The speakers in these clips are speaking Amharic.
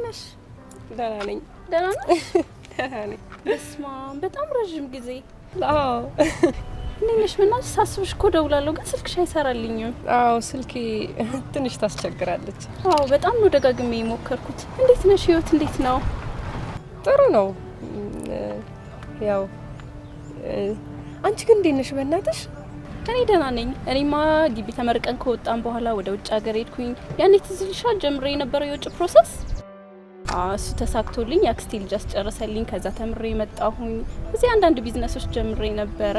ነሽ? ደህና ነኝ። ደህና ነሽ? ደህና ነኝ። በስመ አብ በጣም ረጅም ጊዜ። አዎ ነሽ ምናምን ሳስብሽ እኮ ደውላለሁ ግን ስልክሽ አይሰራልኝም። አዎ ስልኬ ትንሽ ታስቸግራለች። አዎ በጣም ነው ደጋግሜ የሞከርኩት። እንዴት ነሽ? ህይወት እንዴት ነው? ጥሩ ነው። ያው አንቺ ግን እንዴት ነሽ በእናትሽ? እኔ ደህና ነኝ። እኔማ ግቢ ተመርቀን ከወጣን በኋላ ወደ ውጭ ሀገር ሄድኩኝ። ያኔ ትዝ ይልሻል ጀምሬ የነበረው የውጭ ፕሮሰስ እሱ ተሳክቶልኝ የአክስቴ ልጅ አስጨረሰልኝ። ከዛ ተምሬ መጣሁኝ። እዚህ አንዳንድ ቢዝነሶች ጀምሬ ነበረ።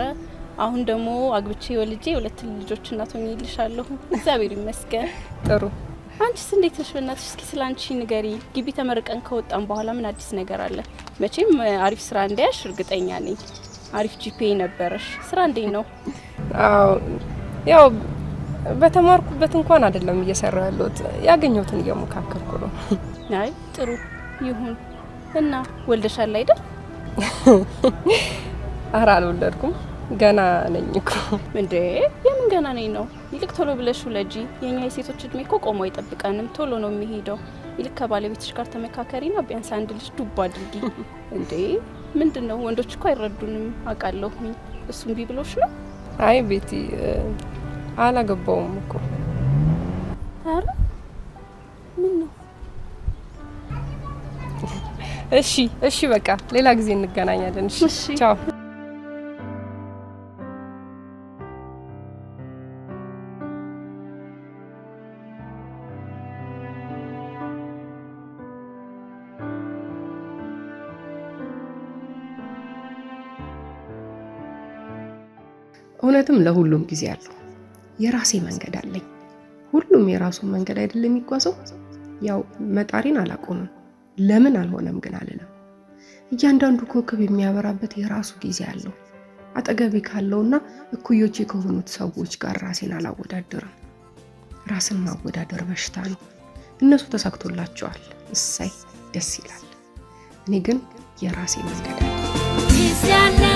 አሁን ደግሞ አግብቼ ወልጄ 2 ልጆች እናት ሆኜልሻለሁ። እግዚአብሔር ይመስገን። ጥሩ። አንቺስ እንዴት ነሽ በእናትሽ? እስኪ ስላንቺ ንገሪ። ግቢ ተመርቀን ከወጣን በኋላ ምን አዲስ ነገር አለ? መቼም አሪፍ ስራ እንደያሽ እርግጠኛ ነኝ። አሪፍ ጂፒኤ ነበረሽ። ስራ እንዴት ነው? አዎ ያው በተማርኩበት እንኳን አይደለም እየሰራው ያለሁት፣ ያገኘሁትን እየሞካከርኩ ነው። አይ ጥሩ ይሁን። እና ወልደሻል አይደል? ኧረ አልወለድኩም፣ ገና ነኝ እኮ። እንዴ የምን ገና ነኝ ነው? ይልቅ ቶሎ ብለሽ ውለጂ። የኛ የሴቶች እድሜ እኮ ቆሞ አይጠብቀንም፣ ቶሎ ነው የሚሄደው። ይልቅ ከባለቤትሽ ጋር ተመካከሪና ቢያንስ አንድ ልጅ ዱብ አድርጊ። እንዴ ምንድነው? ወንዶች እኮ አይረዱንም አውቃለሁኝ። እሱም ቢብሎሽ ነው? አይ ቤቲ አላገባውም እኮ። ኧረ ምን ነው? እሺ በቃ ሌላ ጊዜ እንገናኛለን። እሺ ቻው። እውነትም ለሁሉም ጊዜ አለው። የራሴ መንገድ አለኝ። ሁሉም የራሱን መንገድ አይደለም የሚጓዘው። ያው መጣሪን አላቆምም፣ ለምን አልሆነም ግን አልልም። እያንዳንዱ ኮከብ የሚያበራበት የራሱ ጊዜ አለው። አጠገቤ ካለውና እኩዮቼ ከሆኑት ሰዎች ጋር ራሴን አላወዳደርም። ራስን ማወዳደር በሽታ ነው። እነሱ ተሳክቶላቸዋል፣ እሰይ ደስ ይላል። እኔ ግን የራሴ መንገድ አለኝ።